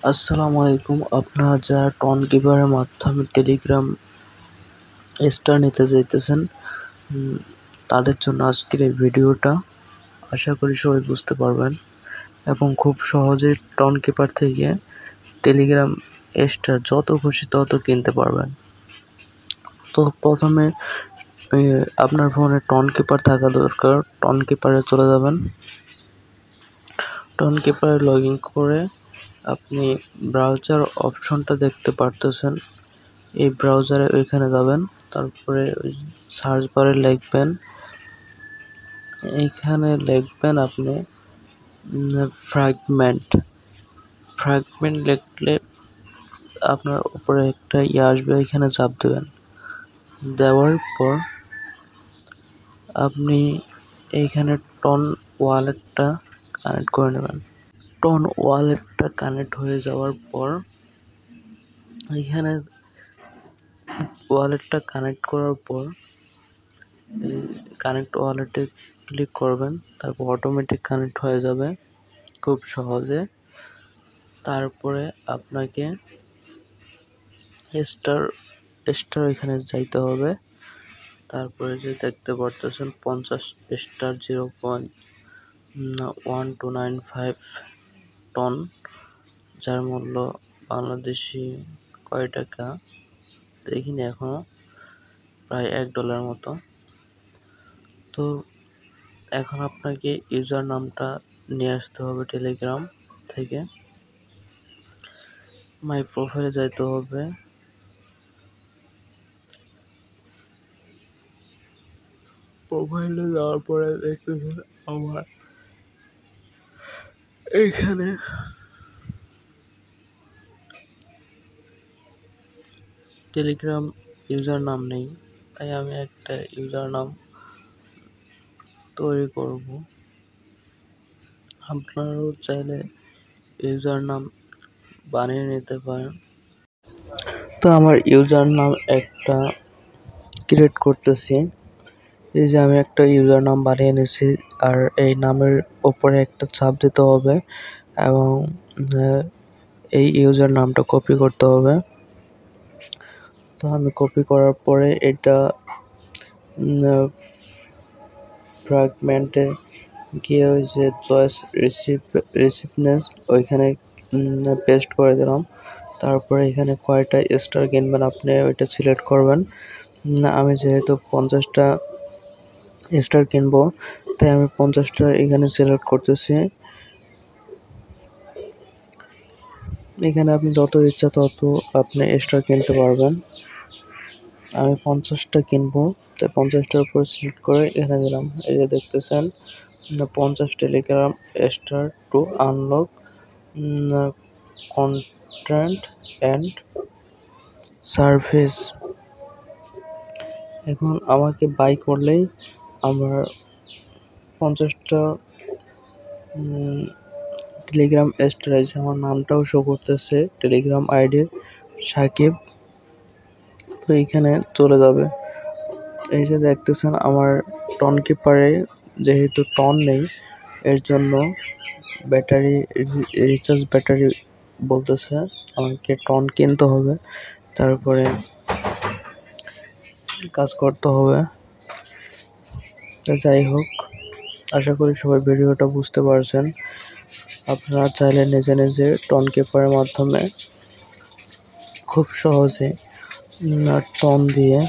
আসসালামু আলাইকুম। আপনারা যারা টন কিপারের মাধ্যমে টেলিগ্রাম স্টার নিতে চাইতেছেন, উম, তাদের জন্য আজকের এই ভিডিওটা। আশা করি সবাই বুঝতে পারবেন এবং খুব সহজেই টন কিপার থেকে টেলিগ্রাম স্টার যত খুশি তত কিনতে পারবেন। তো প্রথমে আপনার ফোনে টন কিপার থাকা দরকার। টন কিপারে চলে যাবেন। টন কিপারে লগ ইন করে আপনি ব্রাউজার অপশনটা দেখতে পারতেছেন। এই ব্রাউজারে ওইখানে যাবেন, তারপরে সার্চ বারে লিখবেন আপনি ফ্র্যাগমেন্ট। লিখলে আপনার উপরে একটা আসবে, এখানে চাপ দেবেন। দেওয়ার পর আপনি এইখানে টন ওয়ালেটটা কানেক্ট করে নেবেন। টন ওয়ালেটটা কানেক্ট হয়ে যাওয়ার পর এখানে ওয়ালেটটা কানেক্ট করার পর কানেক্ট ওয়ালেটে ক্লিক করবেন, তারপর অটোমেটিক কানেক্ট হয়ে যাবে খুব সহজে। তারপরে আপনাকে স্টার এখানে যাইতে হবে। তারপরে যে দেখতে পারতেছেন 50 স্টার 0.1295 টন, যার মূল্য বাংলাদেশি কয় টাকা দেখিনি এখনো, প্রায় $1 মতো। তো এখন আপনাকে ইউজার নামটা নিয়ে আসতে হবে টেলিগ্রাম থেকে। মাই প্রোফাইলে যাইতে হবে। প্রোফাইলে যাওয়ার পরে দেখতেছেন আমার এইখানে টেলিগ্রাম ইউজার নাম নেই, তাই আমি একটা ইউজার নাম তৈরি করব। আপনারাও চাইলে ইউজার নাম বানিয়ে নিতে পারেন। তো আমার ইউজার নাম একটা ক্রিয়েট করতেছি। এই যে আমি একটা ইউজার নাম বানিয়ে নিয়েছি, আর এই নামের উপরে একটা চাপ দিতে হবে এবং এই ইউজার নামটা কপি করতে হবে। তো আমি কপি করার পরে এটা ফ্র্যাগমেন্টে গিয়ে ওই যে চয়েস রিসিপনেস ওইখানে পেস্ট করে দিলাম। তারপরে এখানে কয়টা স্টার কিনবেন আপনি ওইটা সিলেক্ট করবেন। আমি যেহেতু 50টা স্টার কিনবো, তাই আমি 50টা এখানে সিলেক্ট করতেছি। এখানে আপনি যত ইচ্ছা তত আপনি স্টার কিনতে পারবেন। আমি 50টা কিনবো, তাই 50টার উপর সিলেক্ট করে এখানে দিলাম। এই যে দেখতেছেন 50 Telegram star two unlock content and service. এখন আমাকে বাই করলেই আমার 50টা টেলিগ্রাম স্টার আছে। আমার নামটাও শো করতেছে টেলিগ্রাম আইডির সাকিব। তো এইখানে চলে যাবে। এই যে দেখতেছেন আমার টন কিপারে যেহেতু টন নেই, এর জন্য ব্যাটারি রিচার্জ ব্যাটারি বলতেছে আমাকে টন কিনতে হবে, তারপরে কাজ করতে হবে। যাই হোক, আশা করি সবাই ভিডিওটা বুঝতে পারছেন। আপনারা চাইলে নিজে নিজে টন কিপারের মাধ্যমে খুব সহজে টন দিয়ে